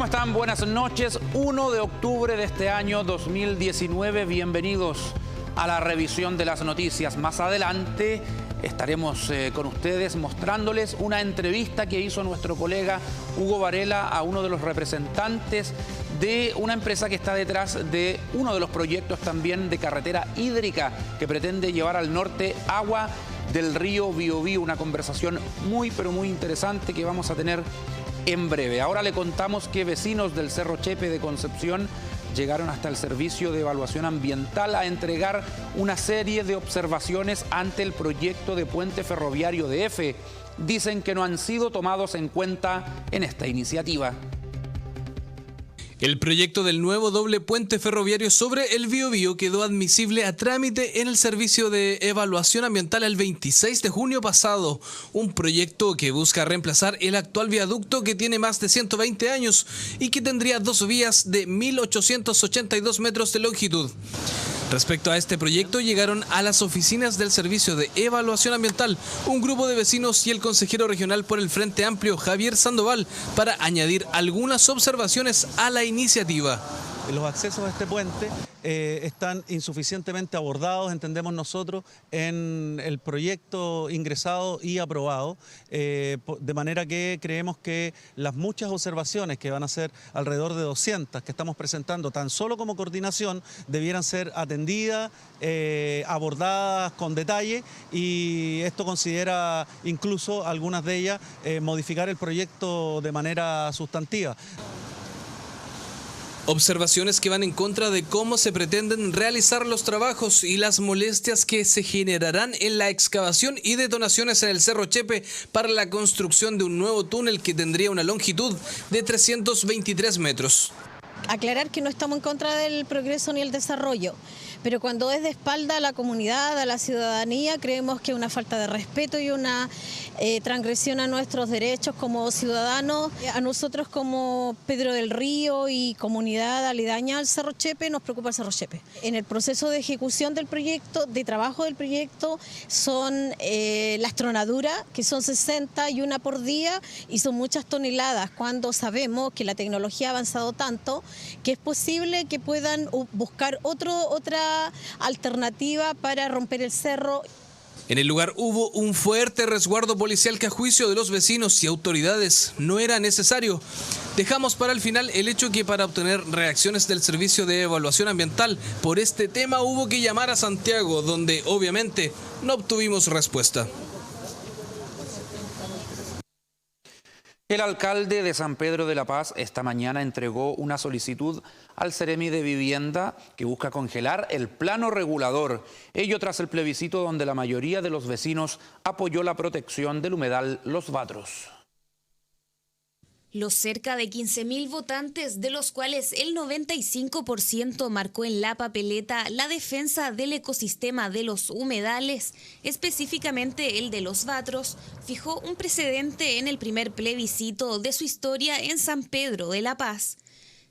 ¿Cómo están? Buenas noches. 1 de octubre de este año 2019. Bienvenidos a la revisión de las noticias. Más adelante estaremos con ustedes mostrándoles una entrevista que hizo nuestro colega Hugo Varela a uno de los representantes de una empresa que está detrás de uno de los proyectos también de carretera hídrica que pretende llevar al norte agua del río Biobío. Una conversación muy interesante que vamos a tener en breve. Ahora le contamos que vecinos del Cerro Chepe de Concepción llegaron hasta el Servicio de Evaluación Ambiental a entregar una serie de observaciones ante el proyecto de puente ferroviario de EFE. Dicen que no han sido tomados en cuenta en esta iniciativa. El proyecto del nuevo doble puente ferroviario sobre el Biobío quedó admisible a trámite en el Servicio de Evaluación Ambiental el 26 de junio pasado. Un proyecto que busca reemplazar el actual viaducto que tiene más de 120 años y que tendría dos vías de 1.882 metros de longitud. Respecto a este proyecto, llegaron a las oficinas del Servicio de Evaluación Ambiental un grupo de vecinos y el consejero regional por el Frente Amplio, Javier Sandoval, para añadir algunas observaciones a la iniciativa. Los accesos a este puente están insuficientemente abordados, entendemos nosotros, en el proyecto ingresado y aprobado, de manera que creemos que las muchas observaciones, que van a ser alrededor de 200, que estamos presentando tan solo como coordinación, debieran ser atendidas, abordadas con detalle, y esto considera incluso algunas de ellas modificar el proyecto de manera sustantiva. Observaciones que van en contra de cómo se pretenden realizar los trabajos y las molestias que se generarán en la excavación y detonaciones en el Cerro Chepe para la construcción de un nuevo túnel que tendría una longitud de 323 metros. Aclarar que no estamos en contra del progreso ni el desarrollo, pero cuando es de espalda a la comunidad, a la ciudadanía, creemos que es una falta de respeto y una transgresión a nuestros derechos como ciudadanos. A nosotros como Pedro del Río y comunidad aledaña al Cerro Chepe nos preocupa el Cerro Chepe. En el proceso de ejecución del proyecto, de trabajo del proyecto, son las tronaduras, que son 61 por día y son muchas toneladas, cuando sabemos que la tecnología ha avanzado tanto que es posible que puedan buscar otra alternativa para romper el cerro. En el lugar hubo un fuerte resguardo policial que a juicio de los vecinos y autoridades no era necesario. Dejamos para el final el hecho que para obtener reacciones del Servicio de Evaluación Ambiental por este tema hubo que llamar a Santiago, donde obviamente no obtuvimos respuesta. El alcalde de San Pedro de la Paz esta mañana entregó una solicitud al Ceremi de Vivienda que busca congelar el plano regulador. Ello tras el plebiscito donde la mayoría de los vecinos apoyó la protección del humedal Los Vatros. Los cerca de 15.000 votantes, de los cuales el 95% marcó en la papeleta la defensa del ecosistema de los humedales, específicamente el de Los Vatros, fijó un precedente en el primer plebiscito de su historia en San Pedro de la Paz.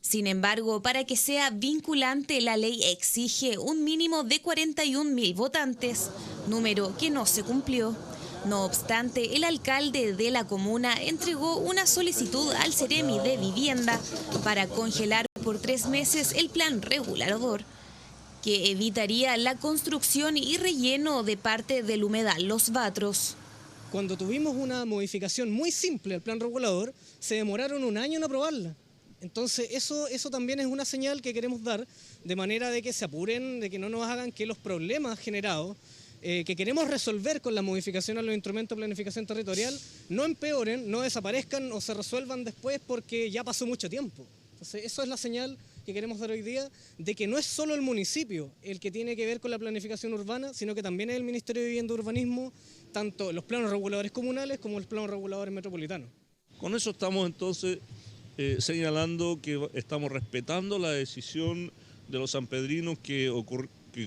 Sin embargo, para que sea vinculante, la ley exige un mínimo de 41.000 votantes, número que no se cumplió. No obstante, el alcalde de la comuna entregó una solicitud al Ceremi de Vivienda para congelar por 3 meses el plan regulador, que evitaría la construcción y relleno de parte del humedal Los Vatros. Cuando tuvimos una modificación muy simple al plan regulador, se demoraron 1 año en aprobarla. Entonces eso también es una señal que queremos dar, de manera de que se apuren, de que no nos hagan que los problemas generados que queremos resolver con la modificación a los instrumentos de planificación territorial no empeoren, no desaparezcan o se resuelvan después porque ya pasó mucho tiempo. Entonces eso es la señal que queremos dar hoy día, de que no es solo el municipio el que tiene que ver con la planificación urbana, sino que también es el Ministerio de Vivienda y Urbanismo, tanto los planos reguladores comunales como los planos reguladores metropolitanos. Con eso estamos entonces señalando que estamos respetando la decisión de los sanpedrinos que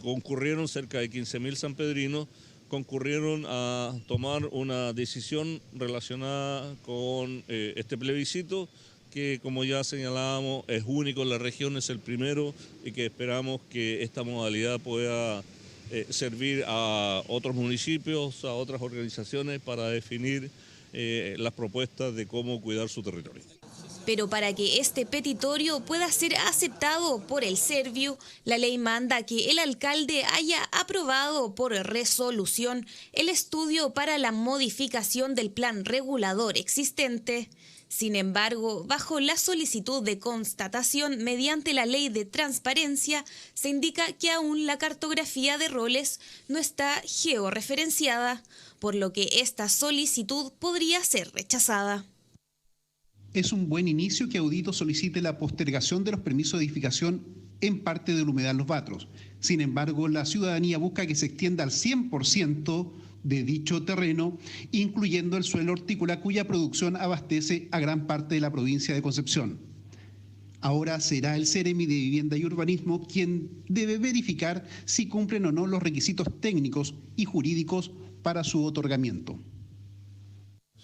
concurrieron, cerca de 15.000 sanpedrinos, concurrieron a tomar una decisión relacionada con este plebiscito, que como ya señalábamos es único en la región, es el primero, y que esperamos que esta modalidad pueda servir a otros municipios, a otras organizaciones para definir las propuestas de cómo cuidar su territorio. Pero para que este petitorio pueda ser aceptado por el Serviu, la ley manda que el alcalde haya aprobado por resolución el estudio para la modificación del plan regulador existente. Sin embargo, bajo la solicitud de constatación mediante la ley de transparencia, se indica que aún la cartografía de roles no está georreferenciada, por lo que esta solicitud podría ser rechazada. Es un buen inicio que Audito solicite la postergación de los permisos de edificación en parte del humedal Los Batros. Sin embargo, la ciudadanía busca que se extienda al 100% de dicho terreno, incluyendo el suelo hortícola cuya producción abastece a gran parte de la provincia de Concepción. Ahora será el Ceremi de Vivienda y Urbanismo quien debe verificar si cumplen o no los requisitos técnicos y jurídicos para su otorgamiento.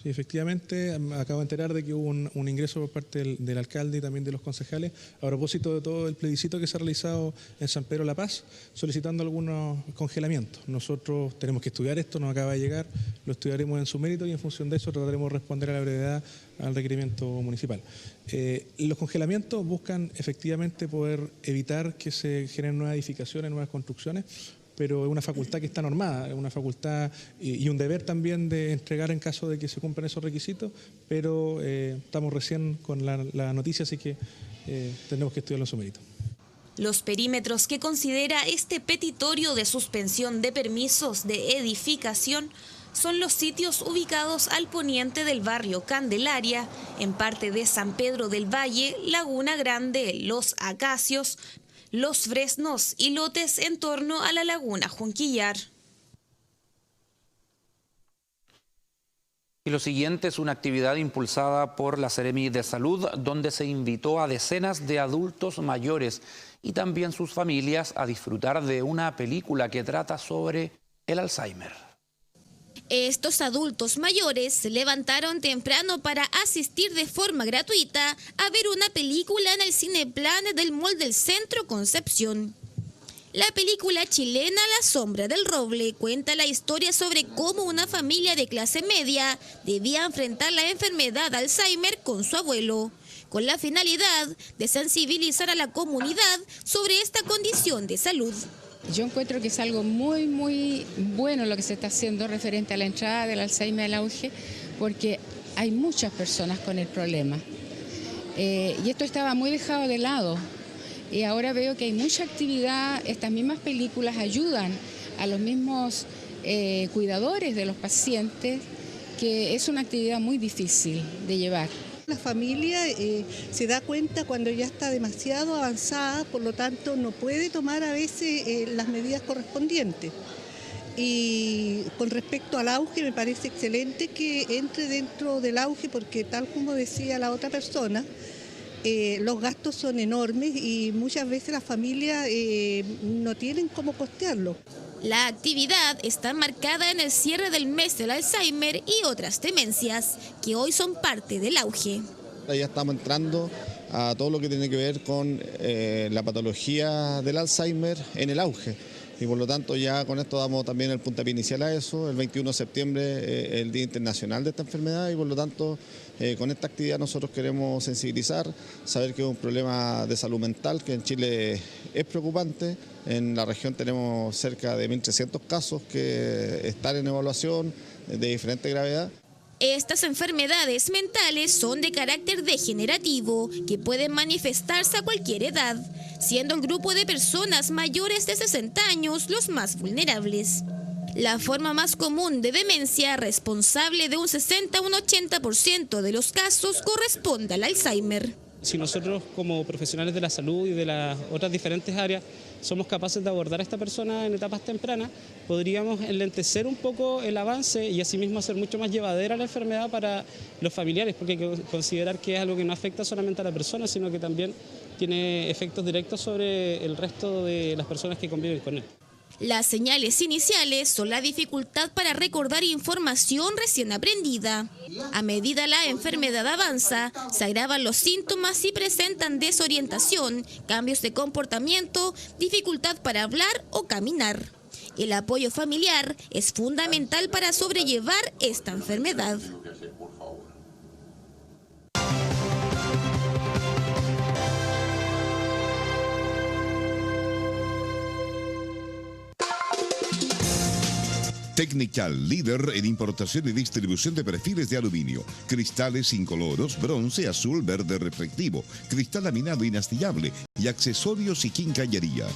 Sí, efectivamente, acabo de enterar de que hubo un ingreso por parte del alcalde y también de los concejales a propósito de todo el plebiscito que se ha realizado en San Pedro La Paz, solicitando algunos congelamientos. Nosotros tenemos que estudiar esto, nos acaba de llegar, lo estudiaremos en su mérito y en función de eso trataremos de responder a la brevedad al requerimiento municipal. Los congelamientos buscan efectivamente poder evitar que se generen nuevas edificaciones, nuevas construcciones, pero es una facultad que está normada, es una facultad y un deber también de entregar en caso de que se cumplan esos requisitos, pero estamos recién con la noticia, así que tenemos que estudiarlo en su mérito. Los perímetros que considera este petitorio de suspensión de permisos de edificación son los sitios ubicados al poniente del barrio Candelaria, en parte de San Pedro del Valle, Laguna Grande, Los Acacios, Los Fresnos y lotes en torno a la Laguna Junquillar. Y lo siguiente es una actividad impulsada por la Seremi de Salud, donde se invitó a decenas de adultos mayores y también sus familias a disfrutar de una película que trata sobre el Alzheimer. Estos adultos mayores se levantaron temprano para asistir de forma gratuita a ver una película en el Cineplan del Mall del Centro Concepción. La película chilena La Sombra del Roble cuenta la historia sobre cómo una familia de clase media debía enfrentar la enfermedad Alzheimer con su abuelo, con la finalidad de sensibilizar a la comunidad sobre esta condición de salud. Yo encuentro que es algo muy bueno lo que se está haciendo referente a la entrada del Alzheimer al auge, porque hay muchas personas con el problema. Y esto estaba muy dejado de lado. Y ahora veo que hay mucha actividad, estas mismas películas ayudan a los mismos cuidadores de los pacientes, que es una actividad muy difícil de llevar. La familia se da cuenta cuando ya está demasiado avanzada, por lo tanto no puede tomar a veces las medidas correspondientes. Y con respecto al auge, me parece excelente que entre dentro del auge, porque tal como decía la otra persona, los gastos son enormes y muchas veces las familias no tienen cómo costearlo. La actividad está marcada en el cierre del mes del Alzheimer y otras demencias, que hoy son parte del auge. Ya estamos entrando a todo lo que tiene que ver con la patología del Alzheimer en el auge. Y por lo tanto ya con esto damos también el puntapié inicial a eso. El 21 de septiembre el Día Internacional de esta enfermedad y por lo tanto con esta actividad nosotros queremos sensibilizar, saber que es un problema de salud mental que en Chile es preocupante. En la región tenemos cerca de 1.300 casos que están en evaluación de diferente gravedad. Estas enfermedades mentales son de carácter degenerativo, que pueden manifestarse a cualquier edad, siendo el grupo de personas mayores de 60 años los más vulnerables. La forma más común de demencia, responsable de un 60 a un 80% de los casos, corresponde al Alzheimer. Si nosotros como profesionales de la salud y de las otras diferentes áreas somos capaces de abordar a esta persona en etapas tempranas, podríamos enlentecer un poco el avance y asimismo hacer mucho más llevadera la enfermedad para los familiares, porque hay que considerar que es algo que no afecta solamente a la persona, sino que también tiene efectos directos sobre el resto de las personas que conviven con él. Las señales iniciales son la dificultad para recordar información recién aprendida. A medida la enfermedad avanza, se agravan los síntomas y presentan desorientación, cambios de comportamiento, dificultad para hablar o caminar. El apoyo familiar es fundamental para sobrellevar esta enfermedad. Technical, líder en importación y distribución de perfiles de aluminio, cristales incoloros, bronce, azul, verde reflectivo, cristal laminado inastillable y accesorios y quincallería.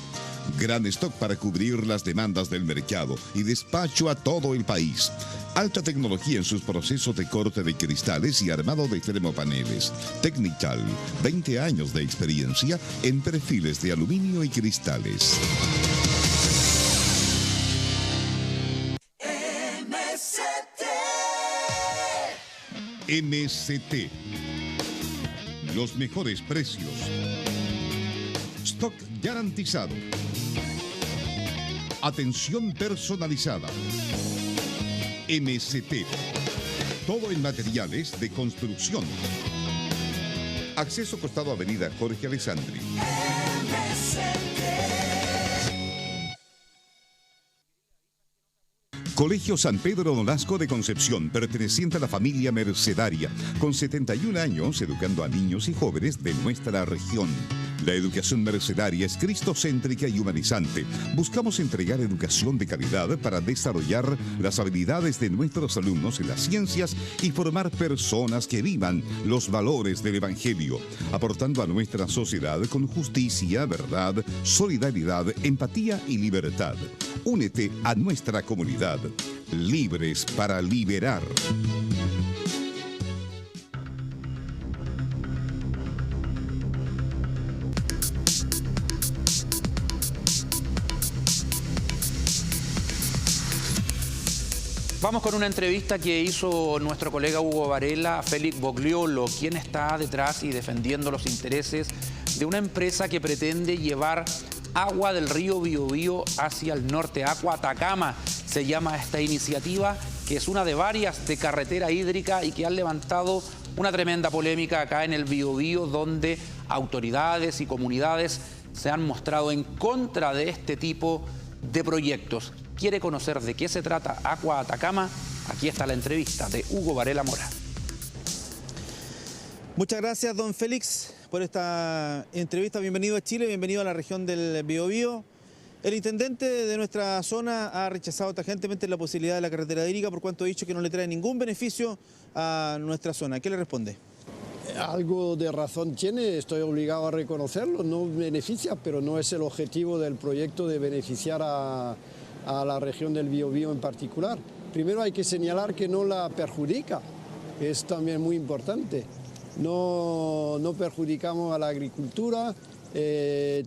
Gran stock para cubrir las demandas del mercado y despacho a todo el país. Alta tecnología en sus procesos de corte de cristales y armado de termopaneles. Technical, 20 años de experiencia en perfiles de aluminio y cristales. MST. Los mejores precios. Stock garantizado. Atención personalizada. MST. Todo en materiales de construcción. Acceso costado Avenida Jorge Alessandri. Colegio San Pedro Nolasco de Concepción, perteneciente a la familia mercedaria, con 71 años educando a niños y jóvenes de nuestra región. La educación mercedaria es cristocéntrica y humanizante. Buscamos entregar educación de calidad para desarrollar las habilidades de nuestros alumnos en las ciencias y formar personas que vivan los valores del Evangelio, aportando a nuestra sociedad con justicia, verdad, solidaridad, empatía y libertad. Únete a nuestra comunidad. Libres para liberar. Vamos con una entrevista que hizo nuestro colega Hugo Varela a Félix Bogliolo, quien está detrás y defendiendo los intereses de una empresa que pretende llevar agua del río Biobío hacia el norte, Aqua Atacama. Se llama esta iniciativa, que es una de varias de carretera hídrica y que han levantado una tremenda polémica acá en el Biobío, donde autoridades y comunidades se han mostrado en contra de este tipo de proyectos. ¿Quiere conocer de qué se trata Aqua Atacama? Aquí está la entrevista de Hugo Varela Mora. Muchas gracias, don Félix, por esta entrevista. Bienvenido a Chile, bienvenido a la región del Biobío. El intendente de nuestra zona ha rechazado tajantemente la posibilidad de la carretera hídrica por cuanto ha dicho que no le trae ningún beneficio a nuestra zona. ¿Qué le responde? Algo de razón tiene, estoy obligado a reconocerlo, no beneficia, pero no es el objetivo del proyecto de beneficiar a la región del Biobío en particular. Primero hay que señalar que no la perjudica, es también muy importante. No perjudicamos a la agricultura,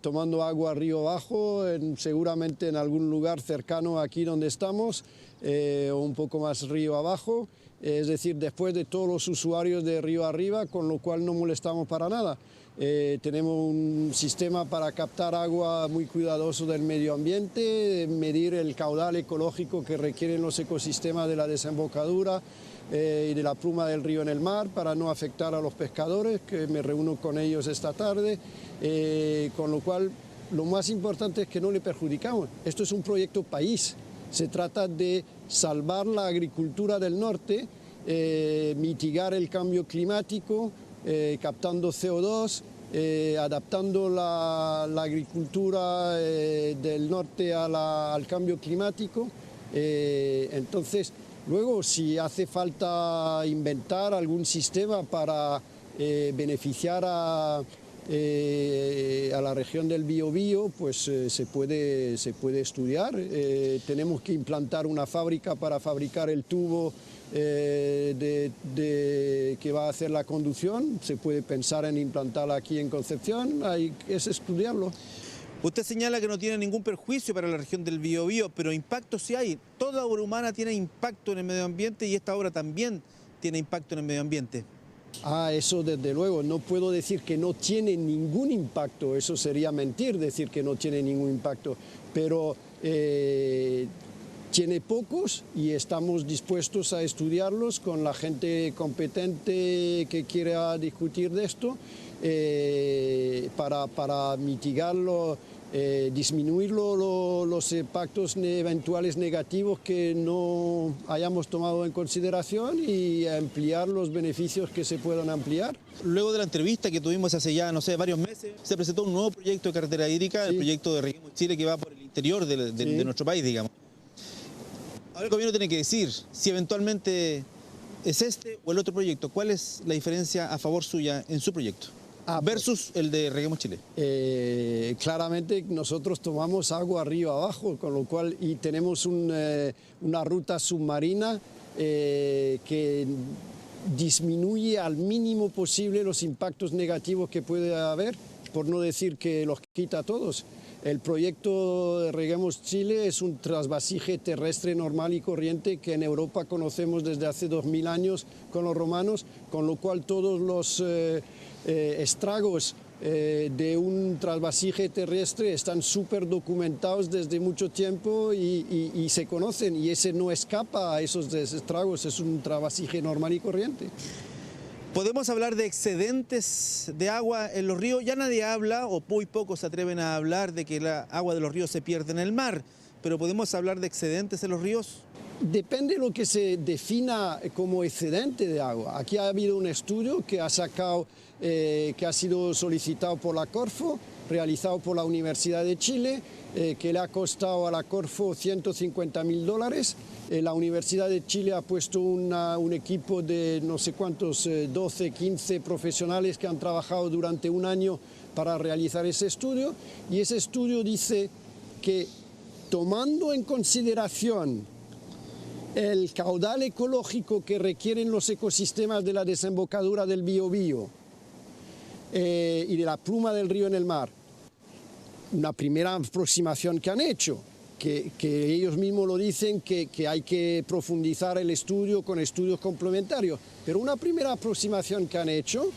tomando agua río abajo, seguramente en algún lugar cercano aquí donde estamos, o un poco más río abajo, es decir, después de todos los usuarios de río arriba, con lo cual no molestamos para nada. Tenemos un sistema para captar agua muy cuidadoso del medio ambiente, medir el caudal ecológico que requieren los ecosistemas de la desembocadura y de la pluma del río en el mar para no afectar a los pescadores, que me reúno con ellos esta tarde, con lo cual lo más importante es que no le perjudicamos. Esto es un proyecto país, se trata de salvar la agricultura del norte, mitigar el cambio climático, captando CO2, adaptando la agricultura del norte al cambio climático. Entonces, luego, si hace falta inventar algún sistema para beneficiar a la región del Biobío, pues se puede estudiar. Tenemos que implantar una fábrica para fabricar el tubo que va a hacer la conducción. Se puede pensar en implantarla aquí en Concepción, es estudiarlo. Usted señala que no tiene ningún perjuicio para la región del Biobío, pero impacto sí hay. Toda obra humana tiene impacto en el medio ambiente y esta obra también tiene impacto en el medio ambiente. Eso desde luego, no puedo decir que no tiene ningún impacto, eso sería mentir decir que no tiene ningún impacto, pero tiene pocos y estamos dispuestos a estudiarlos con la gente competente que quiera discutir de esto para mitigarlo, disminuir los impactos eventuales negativos que no hayamos tomado en consideración y ampliar los beneficios que se puedan ampliar. Luego de la entrevista que tuvimos hace ya, no sé, varios meses, se presentó un nuevo proyecto de carretera hídrica, sí. El proyecto de Reguemos Chile, que va por el interior de nuestro país, digamos. Ahora el gobierno tiene que decir si eventualmente es este o el otro proyecto. ¿Cuál es la diferencia a favor suya en su proyecto versus el de Reguemos Chile? Claramente nosotros tomamos agua río abajo, con lo cual y tenemos una ruta submarina que disminuye al mínimo posible los impactos negativos que puede haber, por no decir que los quita a todos. El proyecto de Reguemos Chile es un trasvasije terrestre normal y corriente que en Europa conocemos desde hace 2000 años con los romanos, con lo cual todos los estragos de un trasvasije terrestre están súper documentados desde mucho tiempo y se conocen, y ese no escapa a esos estragos, es un trasvasije normal y corriente. ¿Podemos hablar de excedentes de agua en los ríos? Ya nadie habla, o muy pocos se atreven a hablar de que el agua de los ríos se pierde en el mar, pero ¿podemos hablar de excedentes en los ríos? Depende de lo que se defina como excedente de agua. Aquí ha habido un estudio que ha sacado, que ha sido solicitado por la Corfo, realizado por la Universidad de Chile, que le ha costado a la Corfo $150.000. La Universidad de Chile ha puesto un equipo de no sé cuántos, 12, 15 profesionales que han trabajado durante un año para realizar ese estudio, y ese estudio dice que tomando en consideración el caudal ecológico que requieren los ecosistemas de la desembocadura del Biobío y de la pluma del río en el mar, una primera aproximación que han hecho, que ellos mismos lo dicen, que hay que profundizar el estudio con estudios complementarios, pero una primera aproximación que han hecho,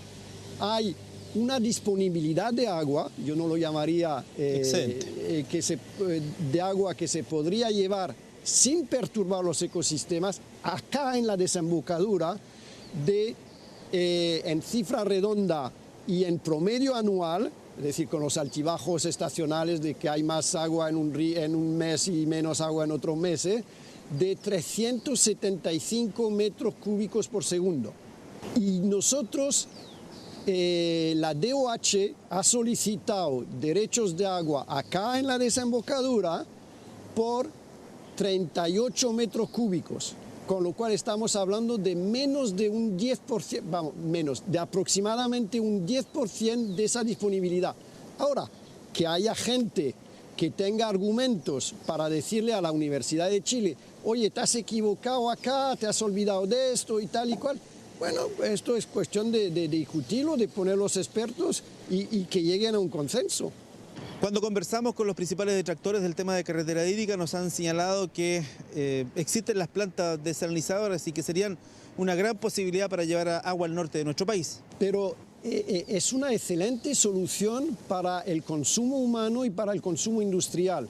hay una disponibilidad de agua, yo no lo llamaría de agua que se podría llevar sin perturbar los ecosistemas, acá en la desembocadura, en cifra redonda y en promedio anual, es decir, con los altibajos estacionales de que hay más agua en un mes y menos agua en otros meses, de 375 metros cúbicos por segundo. Y nosotros, la DOH ha solicitado derechos de agua acá en la desembocadura por 38 metros cúbicos, con lo cual estamos hablando de menos de un 10%, de aproximadamente un 10% de esa disponibilidad. Ahora, que haya gente que tenga argumentos para decirle a la Universidad de Chile, oye, te has equivocado acá, te has olvidado de esto y tal y cual, bueno, esto es cuestión de discutirlo, de poner los expertos y que lleguen a un consenso. Cuando conversamos con los principales detractores del tema de carretera hídrica, nos han señalado que existen las plantas desalinizadoras y que serían una gran posibilidad para llevar agua al norte de nuestro país. Pero es una excelente solución para el consumo humano y para el consumo industrial.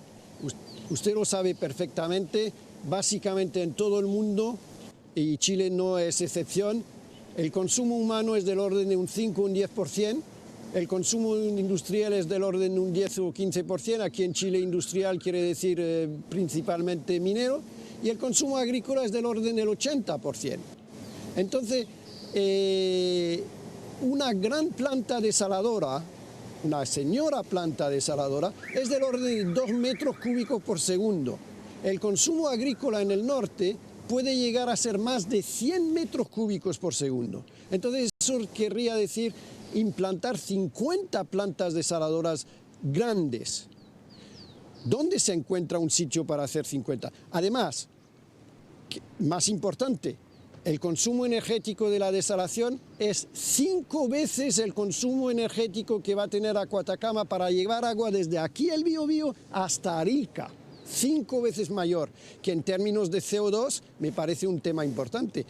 Usted lo sabe perfectamente, básicamente en todo el mundo, y Chile no es excepción, el consumo humano es del orden de un 5 o un 10%. El consumo industrial es del orden de un 10 o 15%, aquí en Chile industrial quiere decir principalmente minero, y el consumo agrícola es del orden del 80%. Entonces, una gran planta desaladora, una señora planta desaladora, es del orden de 2 metros cúbicos por segundo. El consumo agrícola en el norte puede llegar a ser más de 100 metros cúbicos por segundo. Entonces, eso querría decir implantar 50 plantas desaladoras grandes. ¿Dónde se encuentra un sitio para hacer 50? Además, más importante, el consumo energético de la desalación es 5 veces el consumo energético que va a tener Aquatacama para llevar agua desde aquí el Biobío hasta Arica. 5 veces mayor, que en términos de CO2 me parece un tema importante.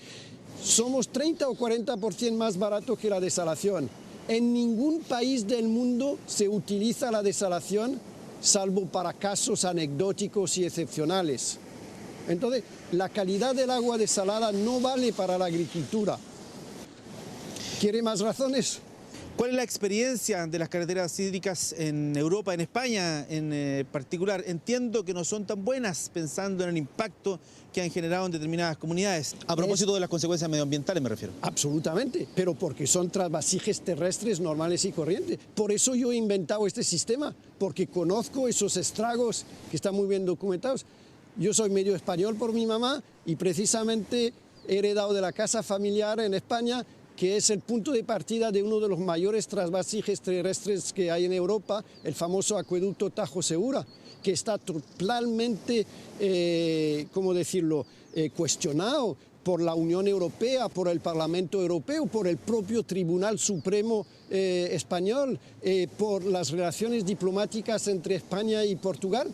Somos 30 o 40% más baratos que la desalación. En ningún país del mundo se utiliza la desalación, salvo para casos anecdóticos y excepcionales. Entonces, la calidad del agua desalada no vale para la agricultura. ¿Quiere más razones? ¿Cuál es la experiencia de las carreteras hídricas en Europa, en España en particular? Entiendo que no son tan buenas, pensando en el impacto que han generado en determinadas comunidades. A propósito de las consecuencias medioambientales me refiero. Absolutamente, pero porque son trasvasijes terrestres normales y corrientes. Por eso yo he inventado este sistema, porque conozco esos estragos que están muy bien documentados. Yo soy medio español por mi mamá y precisamente he heredado de la casa familiar en España, que es el punto de partida de uno de los mayores trasvasijes terrestres que hay en Europa, el famoso acueducto Tajo Segura, que está totalmente, ¿cómo decirlo?, cuestionado por la Unión Europea, por el Parlamento Europeo, por el propio Tribunal Supremo español, por las relaciones diplomáticas entre España y Portugal.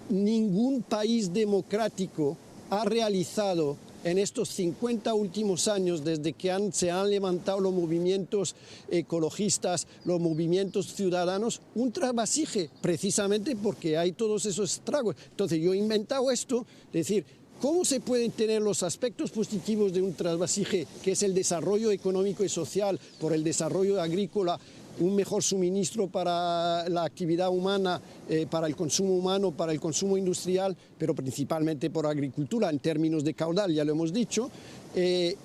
Ningún país democrático ha realizado en estos 50 últimos años, desde que se han levantado los movimientos ecologistas, los movimientos ciudadanos, un trasvasije, precisamente porque hay todos esos estragos. Entonces yo he inventado esto, es decir, ¿cómo se pueden tener los aspectos positivos de un trasvasije, que es el desarrollo económico y social, por el desarrollo agrícola, un mejor suministro para la actividad humana, para el consumo humano, para el consumo industrial, pero principalmente por agricultura en términos de caudal, ya lo hemos dicho,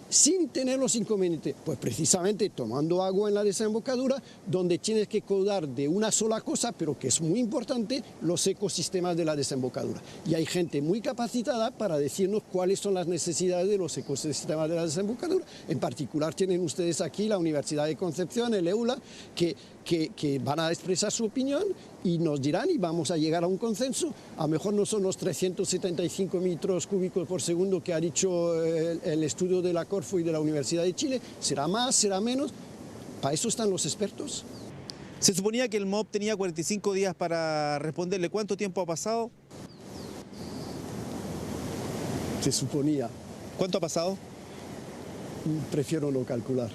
sin tener los inconvenientes? Pues precisamente tomando agua en la desembocadura, donde tienes que cuidar de una sola cosa, pero que es muy importante, los ecosistemas de la desembocadura. Y hay gente muy capacitada para decirnos cuáles son las necesidades de los ecosistemas de la desembocadura. En particular tienen ustedes aquí la Universidad de Concepción, el EULA, que van a expresar su opinión y nos dirán, y vamos a llegar a un consenso. A lo mejor no son los 375 metros cúbicos por segundo que ha dicho el estudio de la Corfo y de la Universidad de Chile, será más, será menos, para eso están los expertos. Se suponía que el MOB tenía 45 días para responderle. ¿Cuánto tiempo ha pasado? Se suponía. ¿Cuánto ha pasado? Prefiero no calcular.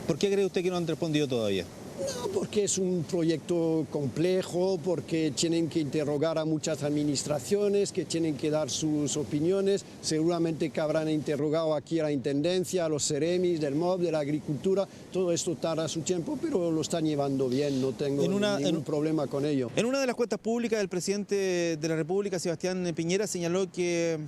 ¿Por qué cree usted que no han respondido todavía? No, porque es un proyecto complejo, porque tienen que interrogar a muchas administraciones, que tienen que dar sus opiniones. Seguramente que habrán interrogado aquí a la Intendencia, a los Ceremis, del MOB, de la Agricultura. Todo esto tarda su tiempo, pero lo están llevando bien, no tengo ningún problema con ello. En una de las cuentas públicas, el presidente de la República, Sebastián Piñera, señaló que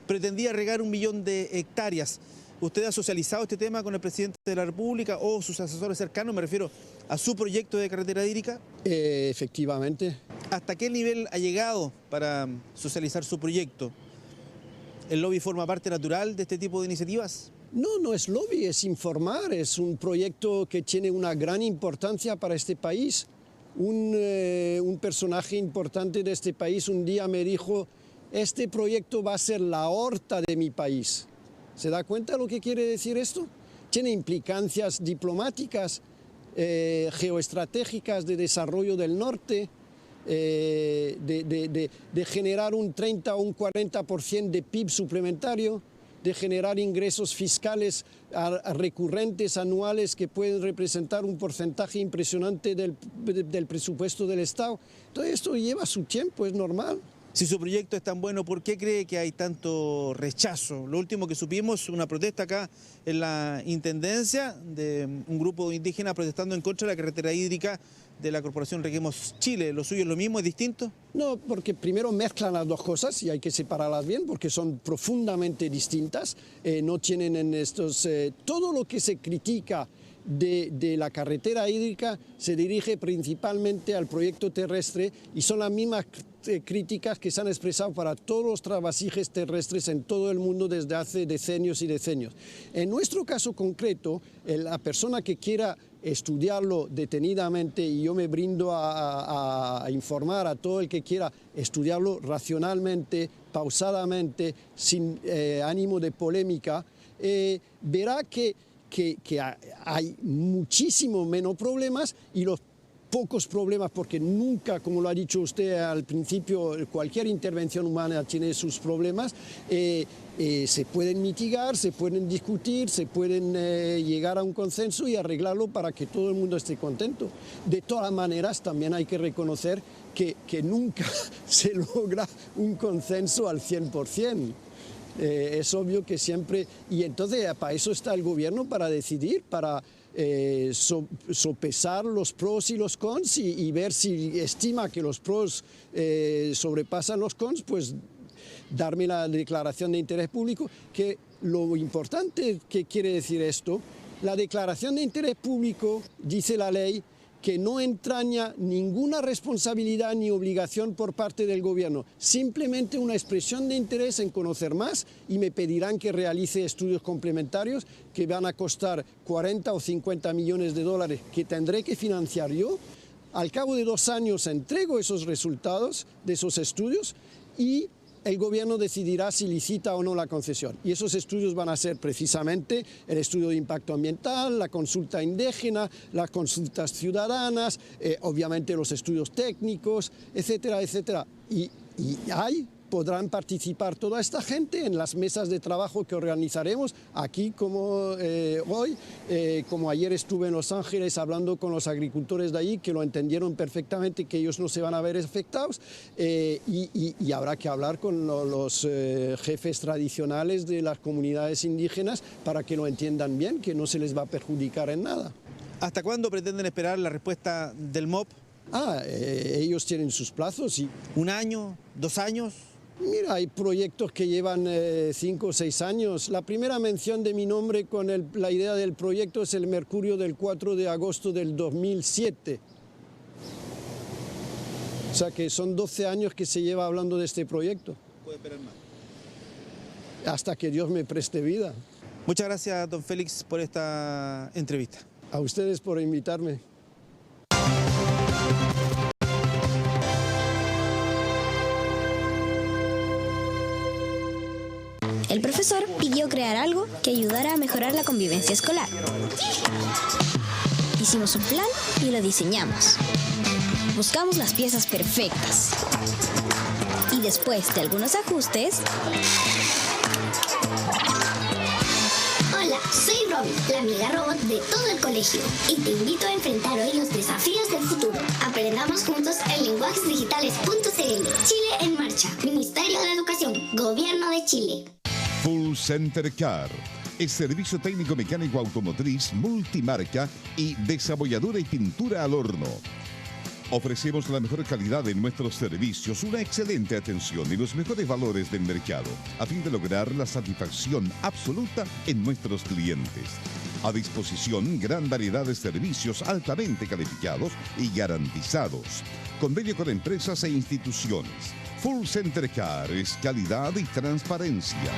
pretendía regar 1 millón de hectáreas. ¿Usted ha socializado este tema con el presidente de la República o sus asesores cercanos? Me refiero a su proyecto de carretera hídrica. Efectivamente. ¿Hasta qué nivel ha llegado para socializar su proyecto? ¿El lobby forma parte natural de este tipo de iniciativas? No, no es lobby, es informar, es un proyecto que tiene una gran importancia para este país. Un personaje importante de este país un día me dijo, este proyecto va a ser la aorta de mi país. ¿Se da cuenta lo que quiere decir esto? Tiene implicancias diplomáticas, geoestratégicas, de desarrollo del norte, de generar un 30 o un 40% de PIB suplementario, de generar ingresos fiscales recurrentes anuales que pueden representar un porcentaje impresionante del presupuesto del Estado. Todo esto lleva su tiempo, es normal. Si su proyecto es tan bueno, ¿por qué cree que hay tanto rechazo? Lo último que supimos, una protesta acá en la Intendencia de un grupo indígena protestando en contra de la carretera hídrica de la Corporación Reguemos Chile. ¿Lo suyo es lo mismo, es distinto? No, porque primero mezclan las dos cosas y hay que separarlas bien porque son profundamente distintas. No tienen en estos... todo lo que se critica de la carretera hídrica se dirige principalmente al proyecto terrestre y son las mismas críticas que se han expresado para todos los trasvasijes terrestres en todo el mundo desde hace decenios y decenios. En nuestro caso concreto, la persona que quiera estudiarlo detenidamente, y yo me brindo a informar a todo el que quiera estudiarlo racionalmente, pausadamente, sin ánimo de polémica, verá que hay muchísimo menos problemas y los pocos problemas, porque nunca, como lo ha dicho usted al principio, cualquier intervención humana tiene sus problemas, se pueden mitigar, se pueden discutir, se pueden llegar a un consenso y arreglarlo para que todo el mundo esté contento. De todas maneras, también hay que reconocer que nunca se logra un consenso al 100%. Es obvio que siempre, y entonces para eso está el gobierno, para decidir, para sopesar los pros y los cons y ver si estima que los pros sobrepasan los cons, pues darme la declaración de interés público, que lo importante que quiere decir esto, la declaración de interés público, dice la ley, que no entraña ninguna responsabilidad ni obligación por parte del gobierno, simplemente una expresión de interés en conocer más, y me pedirán que realice estudios complementarios que van a costar 40 o 50 millones de dólares que tendré que financiar yo. Al cabo de 2 años entrego esos resultados de esos estudios y el gobierno decidirá si licita o no la concesión. Y esos estudios van a ser precisamente el estudio de impacto ambiental, la consulta indígena, las consultas ciudadanas, obviamente los estudios técnicos, etcétera, etcétera. Y ahí podrán participar toda esta gente en las mesas de trabajo que organizaremos aquí, como hoy, como ayer estuve en Los Ángeles hablando con los agricultores de allí, que lo entendieron perfectamente, que ellos no se van a ver afectados, y habrá que hablar con los jefes tradicionales de las comunidades indígenas para que lo entiendan bien, que no se les va a perjudicar en nada. ¿Hasta cuándo pretenden esperar la respuesta del MOP? Ellos tienen sus plazos. Y ¿1 año? ¿2 años? Mira, hay proyectos que llevan 5 o 6 años. La primera mención de mi nombre con la idea del proyecto es el Mercurio del 4 de agosto del 2007. O sea que son 12 años que se lleva hablando de este proyecto. ¿Puede esperar más? Hasta que Dios me preste vida. Muchas gracias, don Félix, por esta entrevista. A ustedes por invitarme. El profesor pidió crear algo que ayudara a mejorar la convivencia escolar. Hicimos un plan y lo diseñamos. Buscamos las piezas perfectas. Y después de algunos ajustes... Hola, soy Robin, la amiga robot de todo el colegio, y te invito a enfrentar hoy los desafíos del futuro. Aprendamos juntos en lenguajesdigitales.cl. Chile en marcha. Ministerio de la Educación. Gobierno de Chile. Full Center Car es servicio técnico mecánico automotriz, multimarca y desabolladura y pintura al horno. Ofrecemos la mejor calidad en nuestros servicios, una excelente atención y los mejores valores del mercado, a fin de lograr la satisfacción absoluta en nuestros clientes. A disposición, gran variedad de servicios altamente calificados y garantizados. Convenio con empresas e instituciones. Full Center Car es calidad y transparencia.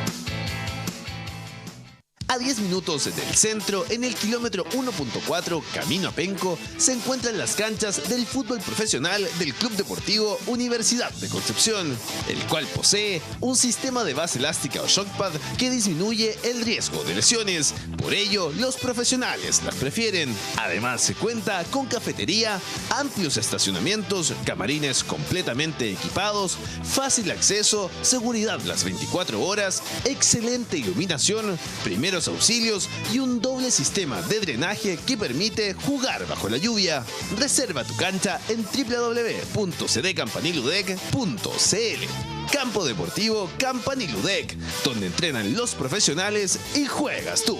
A 10 minutos del centro, en el kilómetro 1.4, camino a Penco, se encuentran las canchas del fútbol profesional del Club Deportivo Universidad de Concepción, el cual posee un sistema de base elástica o shockpad que disminuye el riesgo de lesiones. Por ello, los profesionales las prefieren. Además, se cuenta con cafetería, amplios estacionamientos, camarines completamente equipados, fácil acceso, seguridad las 24 horas, excelente iluminación, primeros auxilios y un doble sistema de drenaje que permite jugar bajo la lluvia. Reserva tu cancha en www.cdcampaniludec.cl. Campo Deportivo Campaniludec, donde entrenan los profesionales y juegas tú.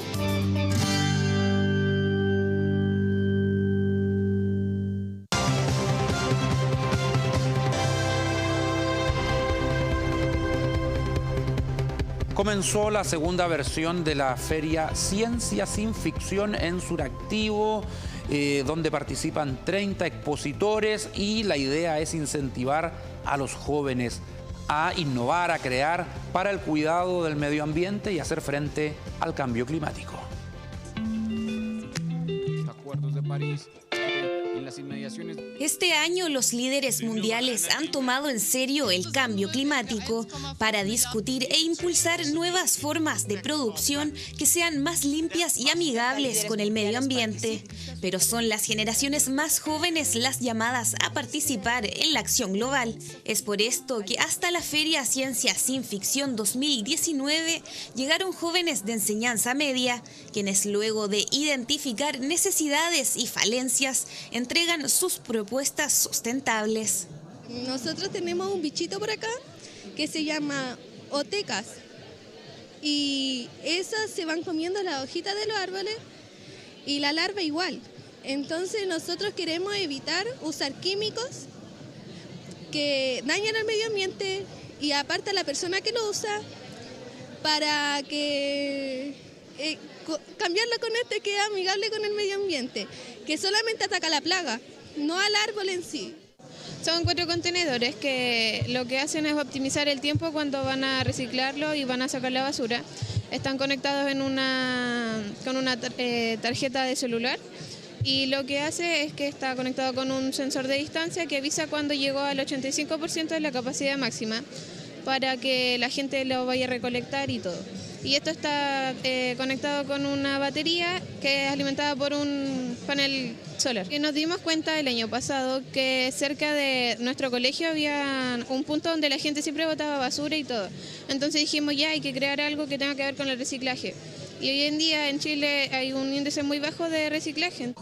Comenzó la segunda versión de la feria Ciencia sin Ficción en Suractivo, donde participan 30 expositores, y la idea es incentivar a los jóvenes a innovar, a crear para el cuidado del medio ambiente y hacer frente al cambio climático. Acuerdos de París. En las inmediaciones. Este año los líderes mundiales han tomado en serio el cambio climático para discutir e impulsar nuevas formas de producción que sean más limpias y amigables con el medio ambiente. Pero son las generaciones más jóvenes las llamadas a participar en la acción global. Es por esto que hasta la Feria Ciencia Sin Ficción 2019 llegaron jóvenes de enseñanza media, quienes luego de identificar necesidades y falencias entregan sus propuestas sustentables. Nosotros tenemos un bichito por acá que se llama otecas, y esas se van comiendo las hojitas de los árboles y la larva igual. Entonces nosotros queremos evitar usar químicos que dañan al medio ambiente y aparte a la persona que lo usa, para que cambiarla con este que es amigable con el medio ambiente, que solamente ataca la plaga, no al árbol en sí. Son 4 contenedores que lo que hacen es optimizar el tiempo cuando van a reciclarlo y van a sacar la basura. Están conectados con una tarjeta de celular y lo que hace es que está conectado con un sensor de distancia que avisa cuando llegó al 85% de la capacidad máxima para que la gente lo vaya a recolectar y todo. Y esto está conectado con una batería que es alimentada por un panel solar. Y nos dimos cuenta el año pasado que cerca de nuestro colegio había un punto donde la gente siempre botaba basura y todo. Entonces dijimos ya hay que crear algo que tenga que ver con el reciclaje. Y hoy en día en Chile hay un índice muy bajo de reciclaje.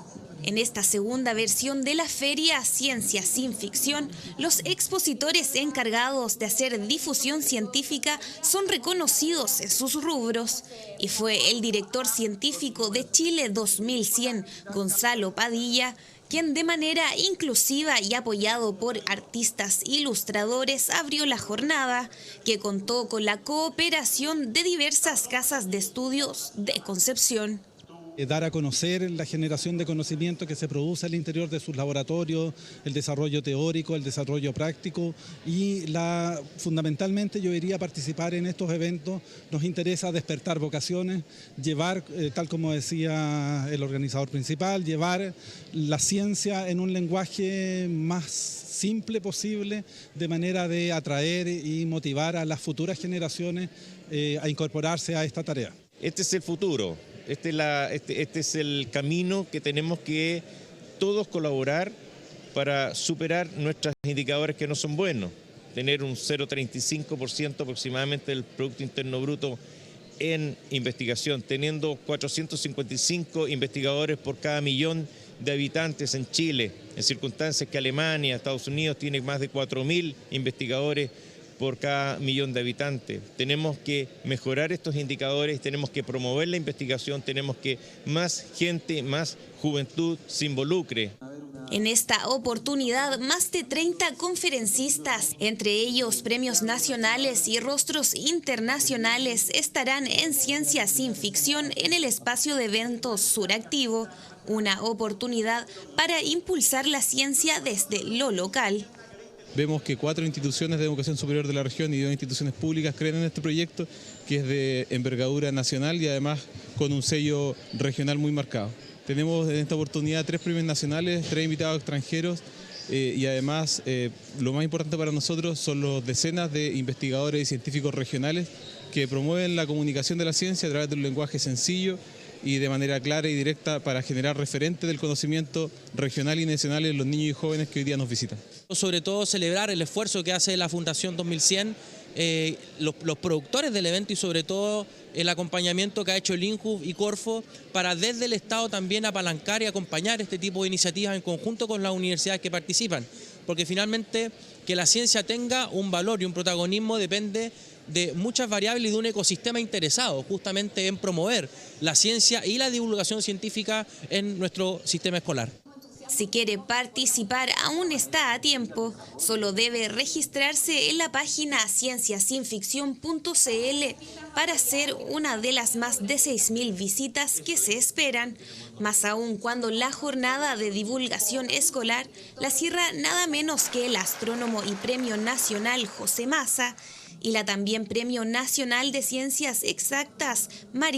En esta segunda versión de la feria Ciencia sin Ficción, los expositores encargados de hacer difusión científica son reconocidos en sus rubros. Y fue el director científico de Chile 2100, Gonzalo Padilla, quien de manera inclusiva y apoyado por artistas ilustradores abrió la jornada, que contó con la cooperación de diversas casas de estudios de Concepción. Dar a conocer la generación de conocimiento que se produce al interior de sus laboratorios, el desarrollo teórico, el desarrollo práctico y fundamentalmente yo iría a participar en estos eventos. Nos interesa despertar vocaciones, llevar, tal como decía el organizador principal, llevar la ciencia en un lenguaje más simple posible, de manera de atraer y motivar a las futuras generaciones a incorporarse a esta tarea. Este es el futuro. Este es el camino que tenemos que todos colaborar para superar nuestros indicadores que no son buenos. Tener un 0,35% aproximadamente del Producto Interno Bruto en investigación, teniendo 455 investigadores por cada millón de habitantes en Chile, en circunstancias que Alemania, Estados Unidos tiene más de 4.000 investigadores por cada millón de habitantes. Tenemos que mejorar estos indicadores, tenemos que promover la investigación, tenemos que más gente, más juventud se involucre. En esta oportunidad, más de 30 conferencistas, entre ellos premios nacionales y rostros internacionales, estarán en Ciencia sin Ficción en el espacio de eventos Suractivo, una oportunidad para impulsar la ciencia desde lo local. Vemos que 4 instituciones de educación superior de la región y 2 instituciones públicas creen en este proyecto, que es de envergadura nacional y además con un sello regional muy marcado. Tenemos en esta oportunidad 3 premios nacionales, 3 invitados extranjeros y además lo más importante para nosotros son los decenas de investigadores y científicos regionales que promueven la comunicación de la ciencia a través de un lenguaje sencillo y de manera clara y directa para generar referentes del conocimiento regional y nacional en los niños y jóvenes que hoy día nos visitan. Sobre todo celebrar el esfuerzo que hace la Fundación 2100, los productores del evento y sobre todo el acompañamiento que ha hecho el INJU y Corfo para desde el Estado también apalancar y acompañar este tipo de iniciativas en conjunto con las universidades que participan, porque finalmente que la ciencia tenga un valor y un protagonismo depende de muchas variables y de un ecosistema interesado justamente en promover la ciencia y la divulgación científica en nuestro sistema escolar. Si quiere participar, aún está a tiempo. Solo debe registrarse en la página cienciasinficcion.cl para ser una de las más de 6.000 visitas que se esperan. Más aún cuando la jornada de divulgación escolar la cierra nada menos que el astrónomo y Premio Nacional José Massa y la también Premio Nacional de Ciencias Exactas María